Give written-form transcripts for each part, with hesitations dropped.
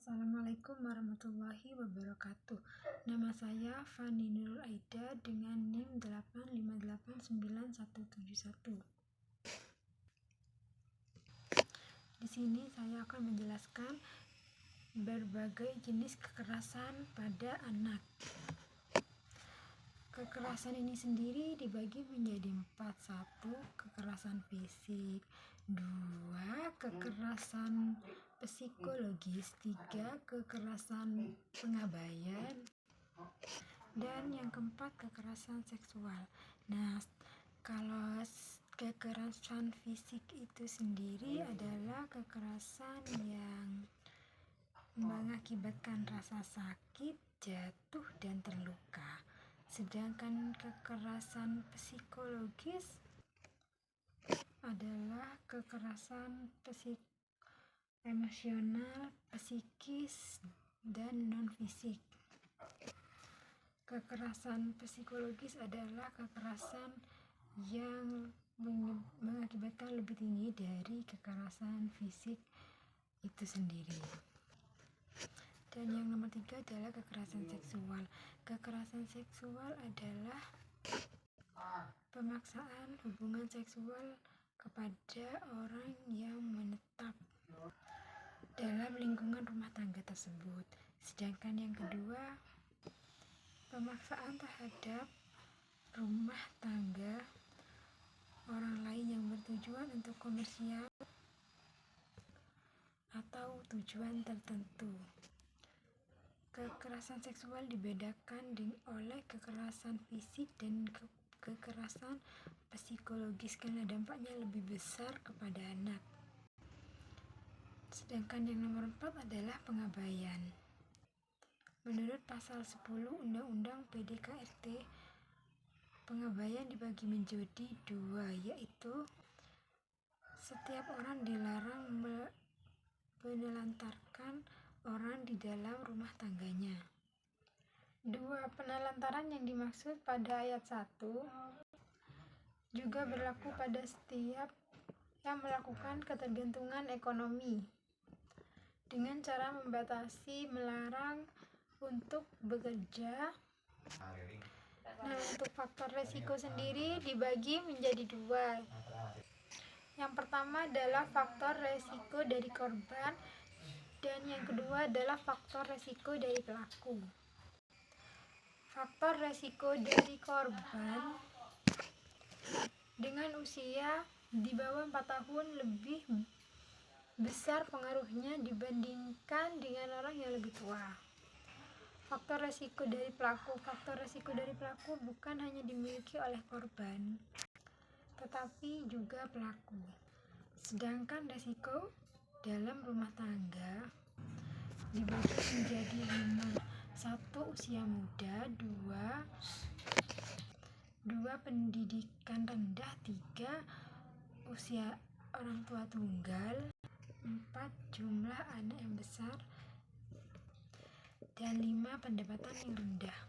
Assalamualaikum warahmatullahi wabarakatuh. Nama saya Fani Nurul Aida dengan NIM 8589171. Di sini saya akan menjelaskan berbagai jenis kekerasan pada anak. Kekerasan ini sendiri dibagi menjadi 4. 1. Kekerasan fisik. 2. Kekerasan psikologis. 3. Kekerasan pengabaian. Dan yang keempat, kekerasan seksual. Nah, kalau kekerasan fisik itu sendiri adalah kekerasan yang mengakibatkan rasa sakit, jatuh, dan terluka. Sedangkan kekerasan psikologis adalah kekerasan emosional, psikis, dan non-fisik. Kekerasan psikologis adalah kekerasan yang mengakibatkan lebih tinggi dari kekerasan fisik itu sendiri. Dan yang nomor 3 adalah kekerasan seksual. Kekerasan seksual adalah pemaksaan hubungan seksual kepada orang yang menetap dalam lingkungan rumah tangga tersebut. Sedangkan yang kedua, pemaksaan terhadap rumah tangga orang lain yang bertujuan untuk komersial atau tujuan tertentu. Kekerasan seksual dibedakan oleh kekerasan fisik dan kekerasan psikologis karena dampaknya lebih besar kepada anak. Sedangkan yang nomor 4 adalah pengabaian. Menurut pasal 10 Undang-Undang PDKRT, pengabaian dibagi menjadi 2, yaitu setiap orang dilarang menelantarkan orang di dalam rumah tangganya. 2. Penelantaran yang dimaksud pada ayat 1 juga berlaku pada setiap yang melakukan ketergantungan ekonomi dengan cara membatasi, melarang untuk bekerja. Nah, untuk faktor resiko sendiri dibagi menjadi 2. Yang pertama adalah faktor resiko dari korban, dan yang kedua adalah faktor resiko dari pelaku. Faktor resiko dari korban dengan usia di bawah 4 tahun lebih besar pengaruhnya dibandingkan dengan orang yang lebih tua. Faktor resiko dari pelaku. Faktor resiko dari pelaku bukan hanya dimiliki oleh korban, tetapi juga pelaku. Sedangkan resiko dalam rumah tangga dibagi menjadi 5. 1. Usia muda. 2. Pendidikan rendah. 3. Usia orang tua tunggal. 4. Jumlah anak yang besar. Dan 5. Pendapatan yang rendah.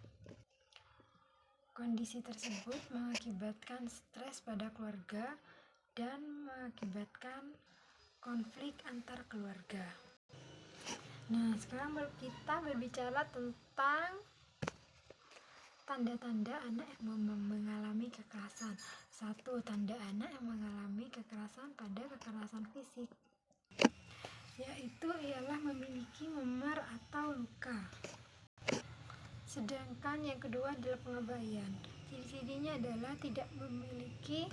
Kondisi tersebut mengakibatkan stres pada keluarga dan mengakibatkan konflik antar keluarga. Nah, sekarang kita berbicara tentang tanda-tanda anak yang mengalami kekerasan. 1. Tanda anak yang mengalami kekerasan pada kekerasan fisik, yaitu ialah memiliki memar atau luka. Sedangkan yang kedua adalah pengabaian. Ciri-cirinya adalah tidak memiliki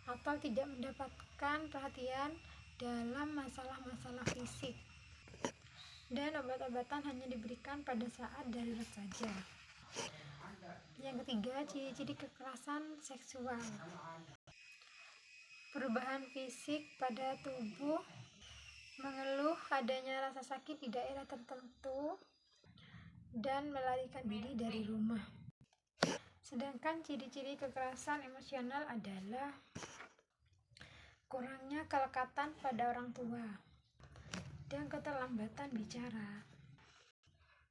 atau tidak mendapatkan perhatian dalam masalah-masalah fisik, dan obat-obatan hanya diberikan pada saat darurat saja. Yang ketiga, ciri-ciri kekerasan seksual. Perubahan fisik pada tubuh, mengeluh adanya rasa sakit di daerah tertentu, dan melarikan diri dari rumah. Sedangkan ciri-ciri kekerasan emosional adalah kurangnya kelekatan pada orang tua dan keterlambatan bicara.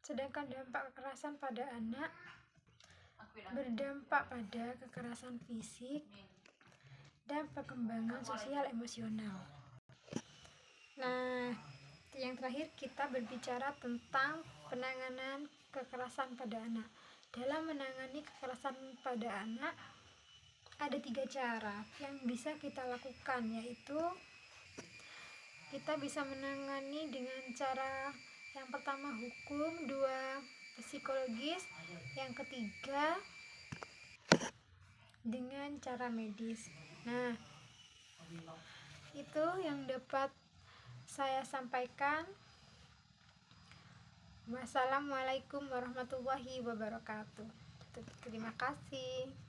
Sedangkan dampak kekerasan pada anak berdampak pada kekerasan fisik dan perkembangan sosial emosional. Nah, Yang terakhir, kita berbicara tentang penanganan kekerasan pada anak. Dalam menangani kekerasan pada anak, ada 3 cara yang bisa kita lakukan, yaitu kita bisa menangani dengan cara yang pertama hukum, 2 psikologis, yang ketiga dengan cara medis. Nah, itu yang dapat saya sampaikan. Wassalamualaikum warahmatullahi wabarakatuh. Terima kasih.